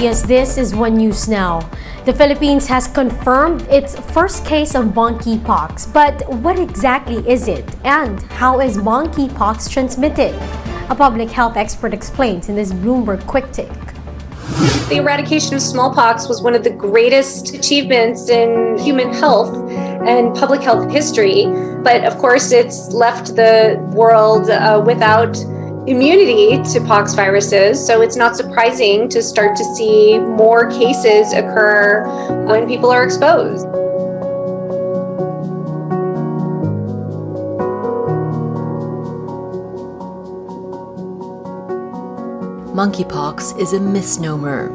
yes, this is one news now. The Philippines has confirmed its first case of monkeypox. But what exactly is it? And how is monkeypox transmitted? A public health expert explains in this Bloomberg Quick Take. The eradication of smallpox was one of the greatest achievements in human health and public health history. But of course, it's left the world without immunity to pox viruses. So it's not surprising to start to see more cases occur when people are exposed. Monkeypox is a misnomer.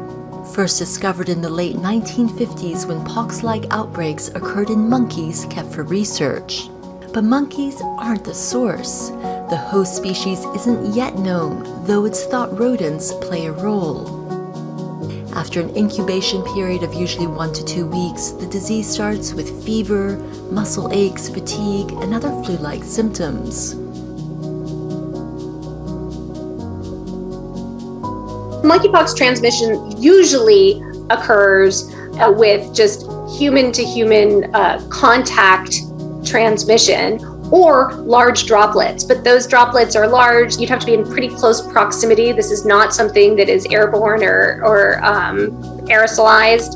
First discovered in the late 1950s when pox-like outbreaks occurred in monkeys kept for research. But monkeys aren't the source. The host species isn't yet known, though it's thought rodents play a role. After an incubation period of usually 1 to 2 weeks, the disease starts with fever, muscle aches, fatigue, and other flu-like symptoms. Monkeypox transmission usually occurs with just human-to-human contact transmission or large droplets, but those droplets are large. You'd have to be in pretty close proximity. This is not something that is airborne or aerosolized.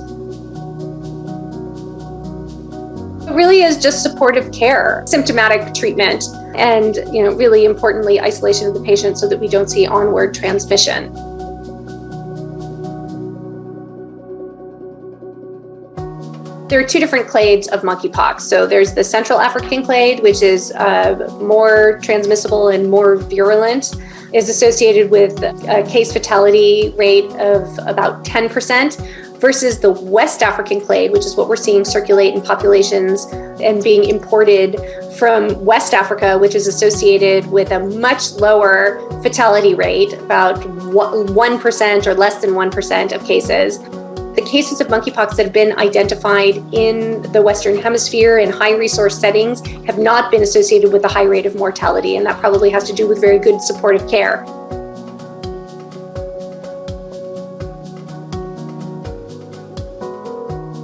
It really is just supportive care, symptomatic treatment, and really importantly, isolation of the patient so that we don't see onward transmission. There are two different clades of monkeypox. So there's the Central African clade, which is more transmissible and more virulent, is associated with a case fatality rate of about 10%, versus the West African clade, which is what we're seeing circulate in populations and being imported from West Africa, which is associated with a much lower fatality rate, about 1% or less than 1% of cases. The cases of monkeypox that have been identified in the Western Hemisphere in high-resource settings have not been associated with a high rate of mortality, and that probably has to do with very good supportive care.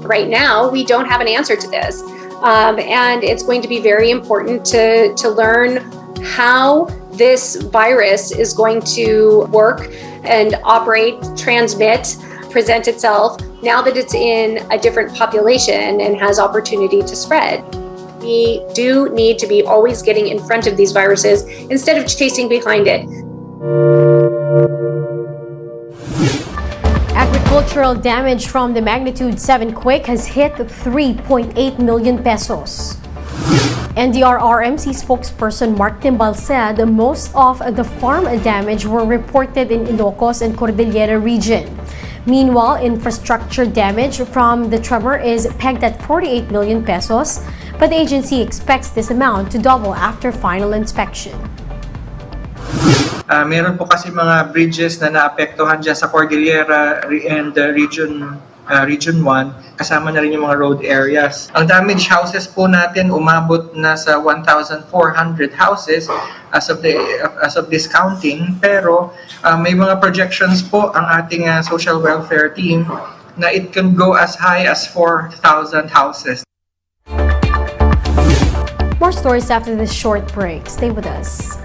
Right now, we don't have an answer to this, and it's going to be very important to learn how this virus is going to work and operate, transmit, present itself now that it's in a different population and has opportunity to spread. We do need to be always getting in front of these viruses instead of chasing behind it. Agricultural damage from the magnitude 7 quake has hit 3.8 million pesos. NDRRMC spokesperson Mark Timbal said most of the farm damage were reported in Ilocos and Cordillera region. Meanwhile, infrastructure damage from the tremor is pegged at 48 million pesos, but the agency expects this amount to double after final inspection. Meron po kasi mga bridges na naapektuhan dyan sa Cordillera and Region 1, kasama na rin yung mga road areas. Ang damaged houses po natin umabot na sa 1,400 houses as of this counting, pero may mga projections po ang ating social welfare team na it can go as high as 4,000 houses. More stories after this short break. Stay with us.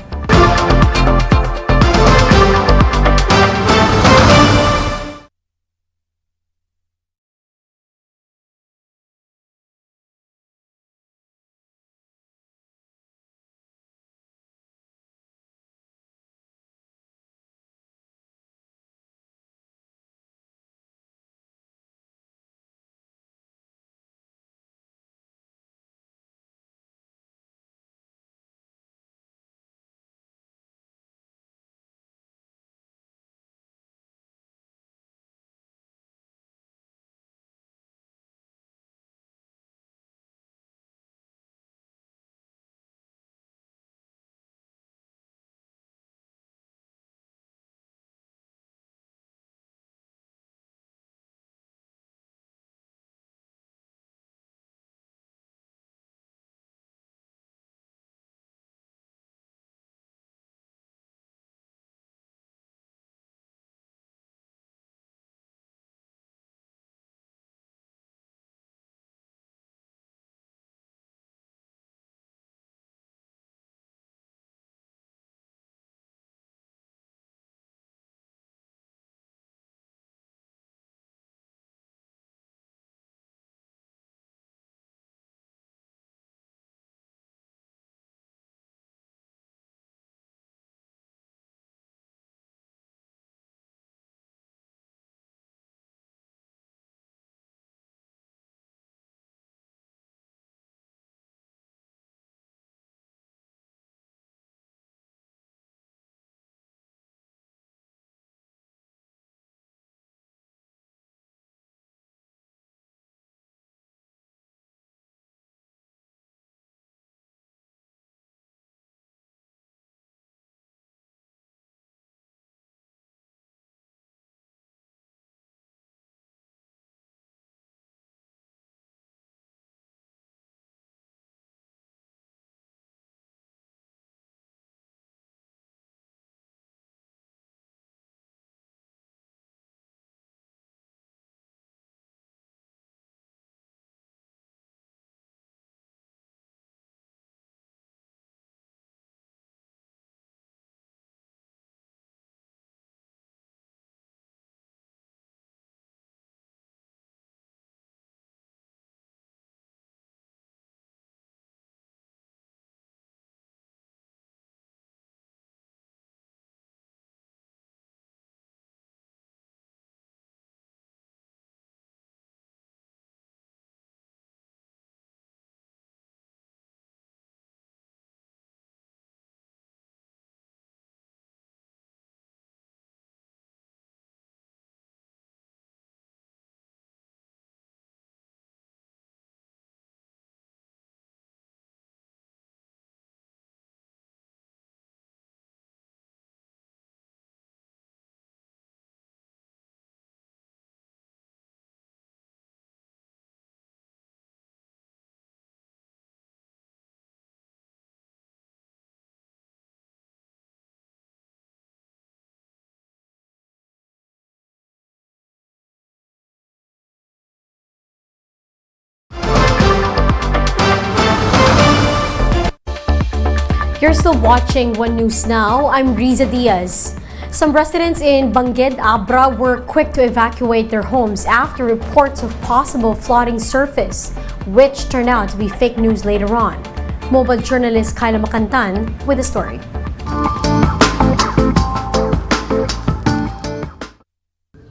You're still watching One News Now. I'm Riza Diaz. Some residents in Bangued, Abra were quick to evacuate their homes after reports of possible flooding surfaced, which turned out to be fake news later on. Mobile journalist Kyla Macantan with the story.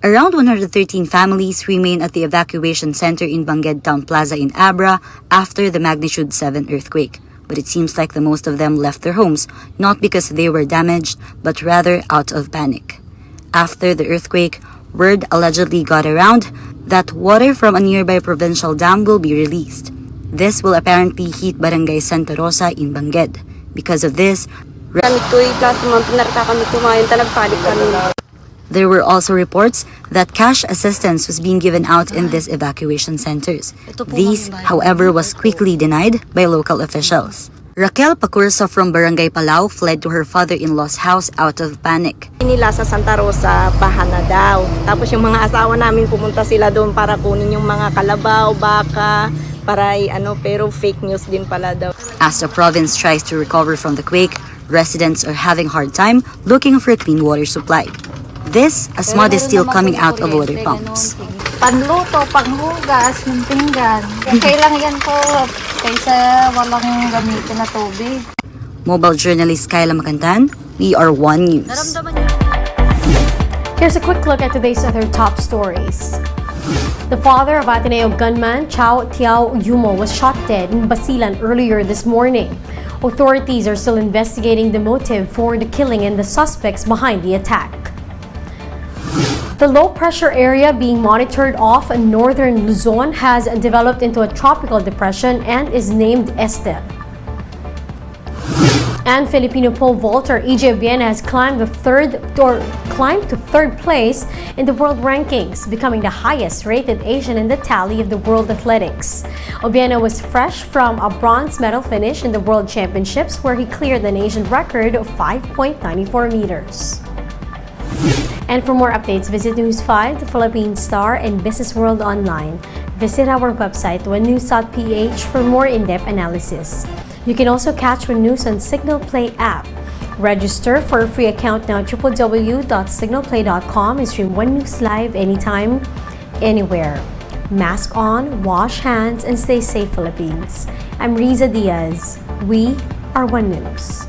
Around 113 families remain at the evacuation center in Bangued Town Plaza in Abra after the magnitude 7 earthquake. But it seems like the most of them left their homes, not because they were damaged, but rather out of panic. After the earthquake, word allegedly got around that water from a nearby provincial dam will be released. This will apparently heat Barangay Santa Rosa in Bangued. Because of this, there were also reports that cash assistance was being given out in these evacuation centers. These, however, was quickly denied by local officials. Raquel Pacursa from Barangay Palau fled to her father-in-law's house out of panic. Nila sa Santa Rosa, baha na daw. Tapos yung mga asawa namin pumunta sila doon para kunin yung mga kalabaw, baka, para pero fake news din pala daw. As the province tries to recover from the quake, residents are having a hard time looking for a clean water supply. This, as mud is still coming out of water pumps. Panluto, panghugas, ng pinggan. Okay lang yan po kaysa walang gamitin na tubig. Mobile journalist Kyla Macantan, we are One News. Here's a quick look at today's other top stories. The father of Ateneo gunman Chow Tiao Yumo was shot dead in Basilan earlier this morning. Authorities are still investigating the motive for the killing and the suspects behind the attack. The low-pressure area being monitored off northern Luzon has developed into a tropical depression and is named Esther. And Filipino pole vaulter EJ Obiena has climbed to third place in the world rankings, becoming the highest-rated Asian in the tally of the World Athletics. Obiena was fresh from a bronze medal finish in the World Championships, where he cleared the nation record of 5.94 meters. And for more updates, visit News 5, the Philippine Star, and Business World Online. Visit our website, onenews.ph, for more in-depth analysis. You can also catch One News on Signal Play app. Register for a free account now at www.signalplay.com and stream One News live anytime, anywhere. Mask on, wash hands, and stay safe, Philippines. I'm Riza Diaz. We are One News.